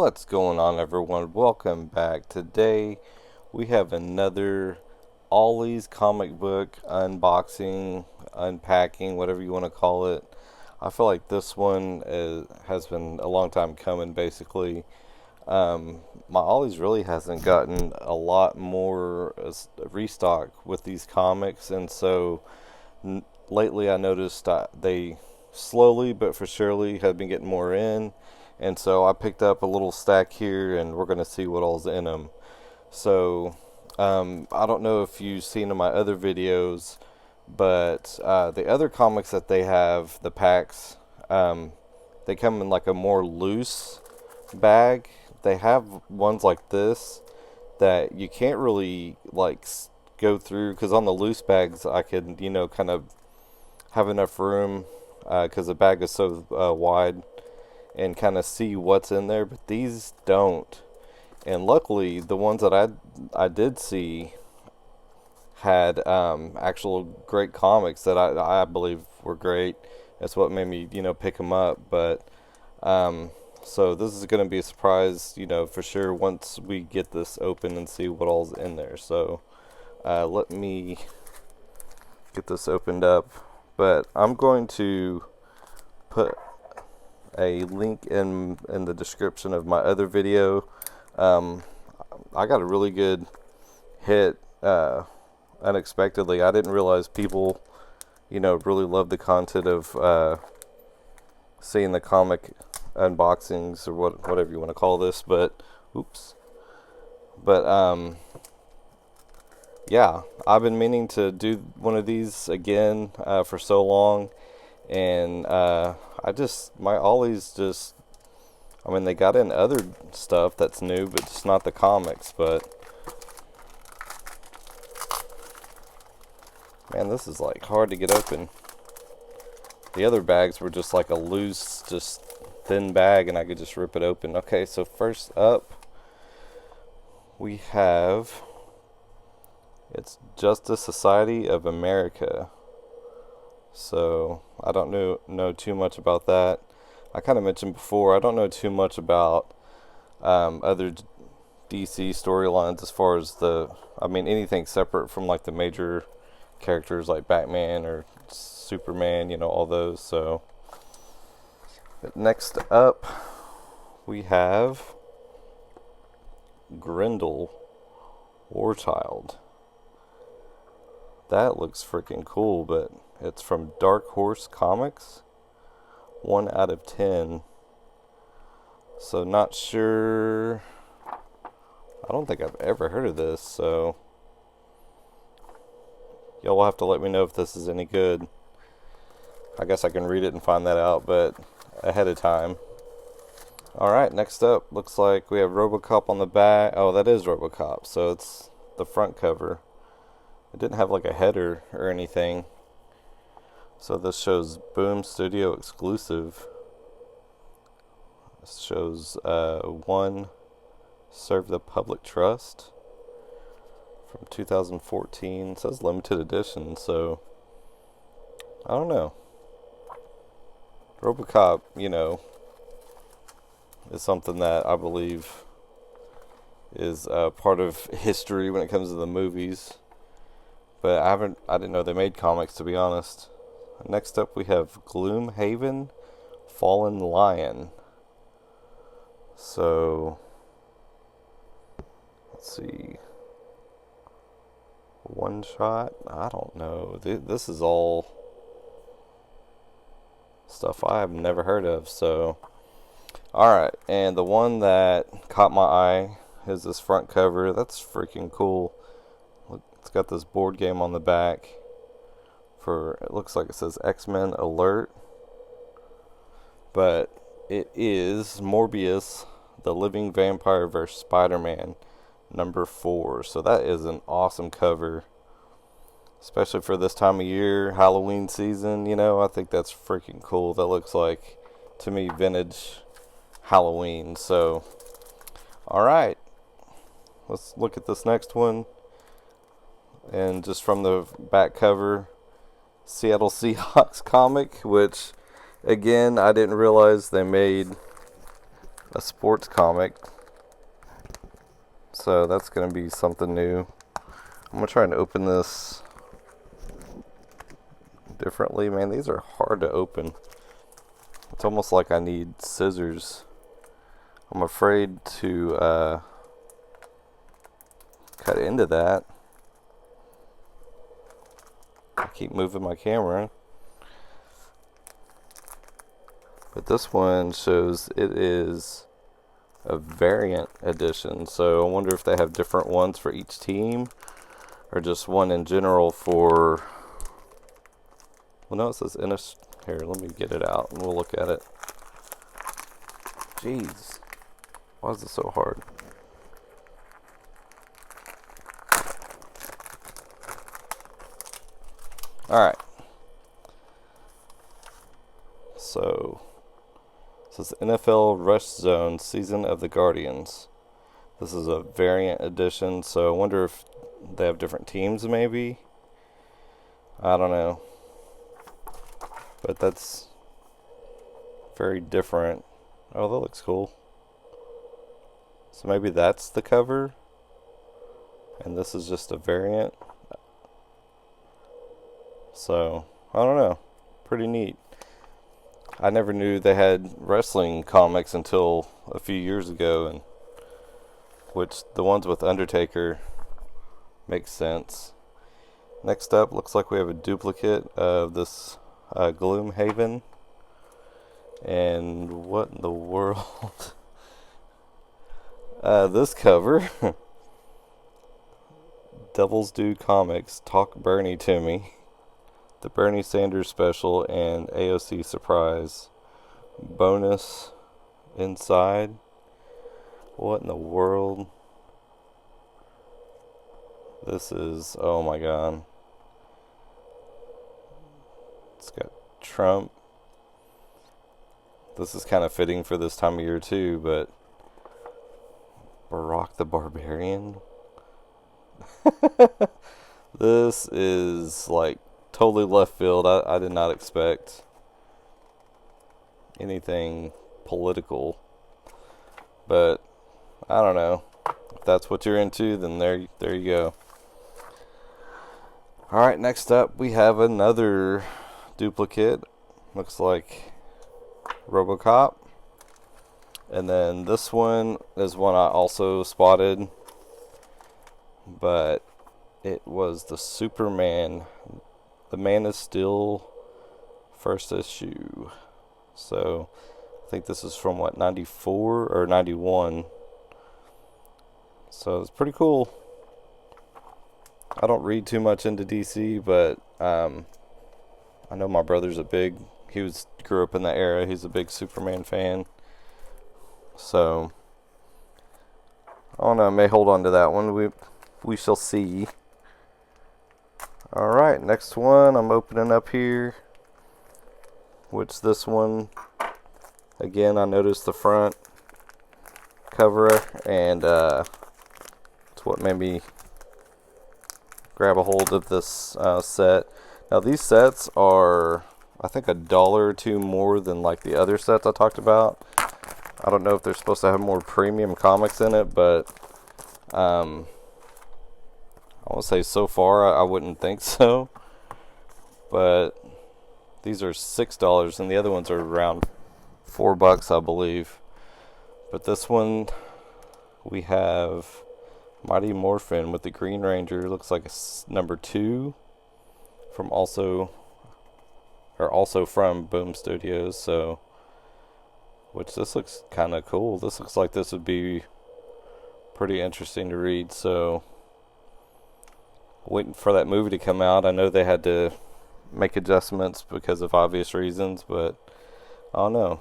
What's going on, everyone? Welcome back. Today we have another Ollie's comic book unboxing, unpacking, whatever you want to call it. I feel like this one has been a long time coming, basically. My Ollie's really hasn't gotten a lot more restock with these comics, and so lately I noticed they slowly but for surely have been getting more in. And so I picked up a little stack here, and we're going to see what all's in them. So I don't know if you've seen in my other videos, but the other comics that they have, the packs, they come in like a more loose bag. They have ones like this that you can't really like go through, because on the loose bags I can, kind of have enough room because the bag is so wide, and kind of see what's in there, but these don't. And luckily, the ones that I did see had actual great comics that I believe were great. That's what made me pick them up. But so this is going to be a surprise, for sure, once we get this open and see what all's in there. So let me get this opened up. But I'm going to put a link in the description of my other video. I got a really good hit unexpectedly. I didn't realize people really love the content of seeing the comic unboxings, or whatever you want to call this. But yeah, I've been meaning to do one of these again for so long. And my Ollie's just, I mean, they got in other stuff that's new, but just not the comics. But man, this is like hard to get open. The other bags were just like a loose, just thin bag, and I could just rip it open. Okay, so first up we have, it's Justice Society of America. So I don't know too much about that. I kind of mentioned before, I don't know too much about other DC storylines as far as anything separate from like the major characters like Batman or Superman, all those. So next up we have Grendel, Warchild. That looks freaking cool, but it's from Dark Horse Comics. 1 out of 10. So not sure. I don't think I've ever heard of this, so y'all will have to let me know if this is any good. I guess I can read it and find that out, but ahead of time. Alright, next up, looks like we have RoboCop on the back. Oh, that is RoboCop, so it's the front cover. It didn't have like a header or anything. So this shows Boom Studio exclusive. This shows 1 Serve the Public Trust from 2014. It says limited edition, so I don't know. RoboCop, is something that I believe is part of history when it comes to the movies. But I didn't know they made comics, to be honest. Next up we have Gloomhaven, Fallen Lion. So let's see. One shot? I don't know. This is all stuff I have never heard of. So alright, and the one that caught my eye is this front cover. That's freaking cool. Look, it's got this board game on the back. It looks like it says X-Men Alert, but it is Morbius, the Living Vampire vs. Spider-Man, number 4. So that is an awesome cover, especially for this time of year, Halloween season. I think that's freaking cool. That looks like, to me, vintage Halloween. So alright, let's look at this next one. And just from the back cover, Seattle Seahawks comic, which again I didn't realize they made a sports comic. So that's going to be something new. I'm going to try and open this differently. Man, these are hard to open. It's almost like I need scissors. I'm afraid to cut into that. I keep moving my camera. But this one shows it is a variant edition. So I wonder if they have different ones for each team, or just one in general for... Well, no, it says here, let me get it out and we'll look at it. Jeez. Why is this so hard? Alright. So, this is NFL Rush Zone Season of the Guardians. This is a variant edition, so I wonder if they have different teams maybe? I don't know. But that's very different. Oh, that looks cool. So maybe that's the cover, and this is just a variant. So, I don't know. Pretty neat. I never knew they had wrestling comics until a few years ago, and which the ones with Undertaker makes sense. Next up, looks like we have a duplicate of this Gloomhaven. And what in the world? This cover. Devils Do Comics, Talk Bernie to Me. The Bernie Sanders special and AOC surprise. Bonus inside. What in the world? This is, oh my god. It's got Trump. This is kind of fitting for this time of year too, but Barack the Barbarian. This is like totally left field. I did not expect anything political, but I don't know. If that's what you're into, then there you go. Alright, next up we have another duplicate. Looks like RoboCop. And then this one is one I also spotted, but it was the Superman, the Man of Steel first issue. So I think this is from what, 94 or 91. So it's pretty cool. I don't read too much into DC, but I know my brother's grew up in that era. He's a big Superman fan. So I don't know, I may hold on to that one. We shall see. Alright, next one I'm opening up here. Which this one, again, I noticed the front cover, and it's what made me grab a hold of this set. Now these sets are, I think, $1 or $2 more than like the other sets I talked about. I don't know if they're supposed to have more premium comics in it, but I want to say so far I wouldn't think so. But these are $6 and the other ones are around $4, I believe. But this one, we have Mighty Morphin with the Green Ranger. Looks like it's number 2 from also from Boom Studios. So, which this looks kind of cool. This looks like this would be pretty interesting to read. So, waiting for that movie to come out. I know they had to make adjustments because of obvious reasons, but I don't know.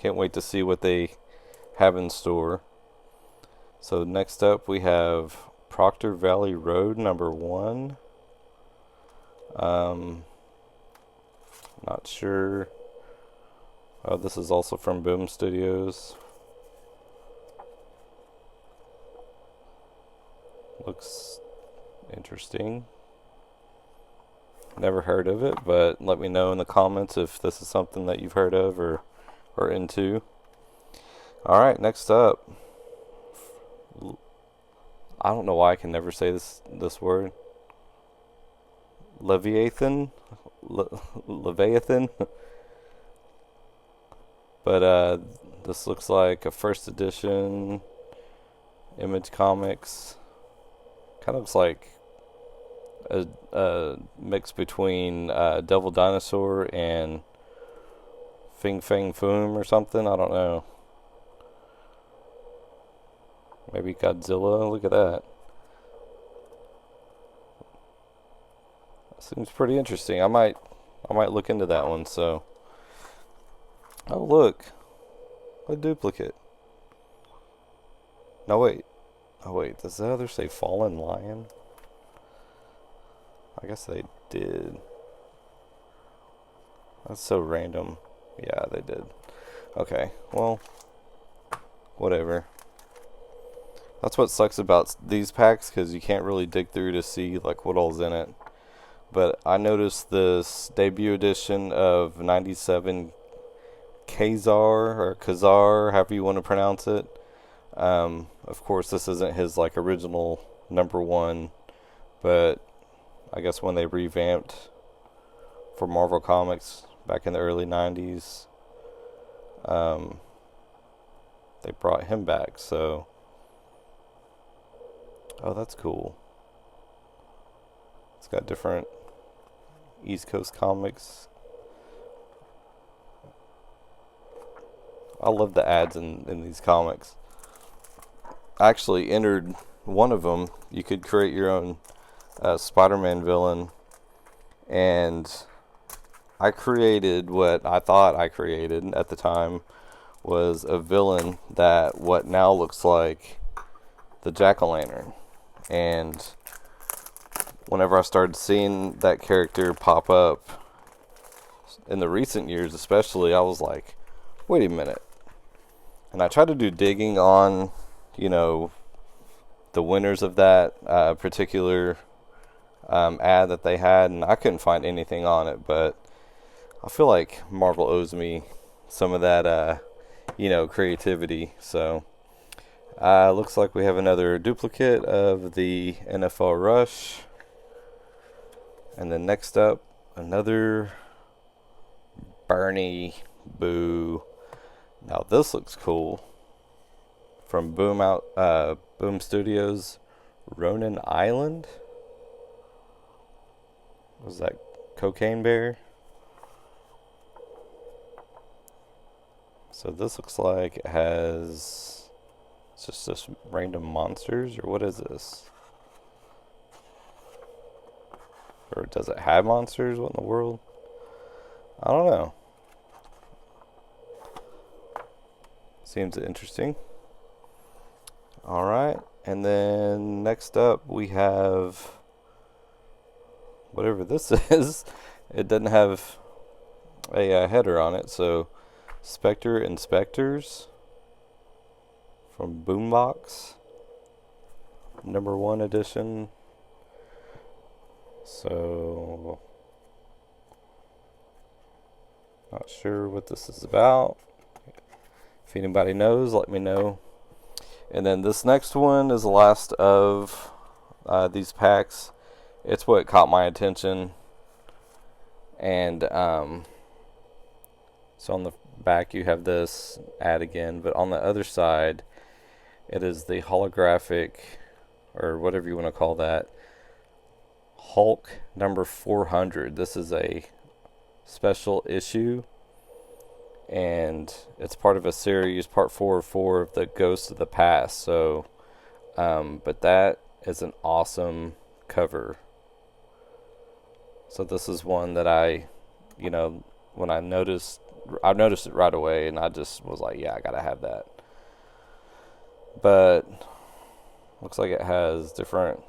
Can't wait to see what they have in store. So next up we have Proctor Valley Road number 1. Not sure. Oh, this is also from Boom Studios. Looks interesting. Never heard of it, but let me know in the comments if this is something that you've heard of or into. All right, next up, I don't know why I can never say this word. Leviathan, Leviathan. But this looks like a first edition Image Comics. Kind of looks like a mix between Devil Dinosaur and Fing Fang Foom or something. I don't know. Maybe Godzilla. Look at that. Seems pretty interesting. I might look into that one. So, oh look, a duplicate. No wait, oh wait. Does the other say Fallen Lion? I guess they did. That's so random. Yeah, they did. Okay, well, whatever. That's what sucks about these packs, because you can't really dig through to see like what all's in it. But I noticed this debut edition of 97 Kazar, or Kazar, however you want to pronounce it. Of course, this isn't his like original #1, but I guess when they revamped for Marvel Comics back in the early 90s, they brought him back. So, oh, that's cool. It's got different East Coast comics. I love the ads in these comics. I actually entered one of them. You could create your own Spider-Man villain, and I created what I thought I created at the time was a villain that what now looks like the Jack-o'-lantern. And whenever I started seeing that character pop up in the recent years especially, I was like, wait a minute. And I tried to do digging on, the winners of that particular ad that they had, and I couldn't find anything on it. But I feel like Marvel owes me some of that, creativity. So, looks like we have another duplicate of the NFL Rush. And then next up, another Bernie Boo. Now this looks cool. From Boom Studios, Ronin Island. Was that Cocaine Bear? So this looks like it has, it's just this random monsters, or what is this? Or does it have monsters? What in the world? I don't know. Seems interesting. Alright, and then next up we have whatever this is. It doesn't have a header on it, so Spectre Inspectors from Boombox, #1 edition. So, not sure what this is about. If anybody knows, let me know. And then this next one is the last of these packs. It's what caught my attention. And so on the back you have this ad again, but on the other side it is the holographic, or whatever you want to call that, Hulk #400. This is a special issue, and it's part of a series, part 4 of 4 of the Ghosts of the Past. So, but that is an awesome cover. So this is one that when I noticed it right away, and I just was like, yeah, I gotta have that. But looks like it has different,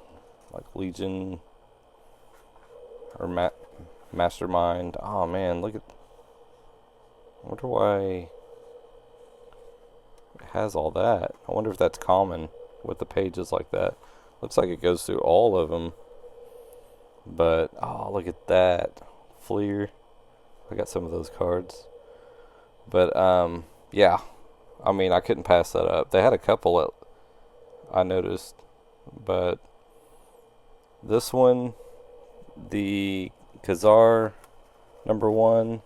like Legion or Mastermind. Oh man, look at. I wonder why it has all that. I wonder if that's common with the pages like that. Looks like it goes through all of them. But, oh, look at that. Fleer. I got some of those cards. But, yeah. I mean, I couldn't pass that up. They had a couple that I noticed, but this one, the Khazar #1.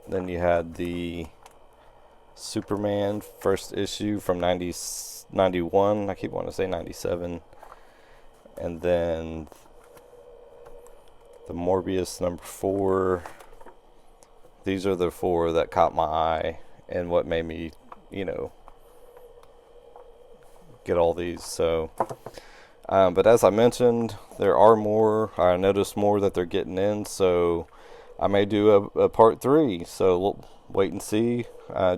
Then you had the Superman first issue from 91. I keep wanting to say 97. And then the Morbius #4. These are the four that caught my eye and what made me, you know, get all these. So, but as I mentioned, there are more. I noticed more that they're getting in. So I may do a part 3. So we'll wait and see.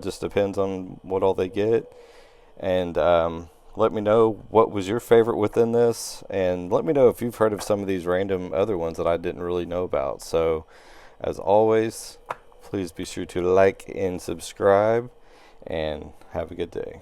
Just depends on what all they get. And let me know what was your favorite within this, and let me know if you've heard of some of these random other ones that I didn't really know about. So, as always, please be sure to like and subscribe, and have a good day.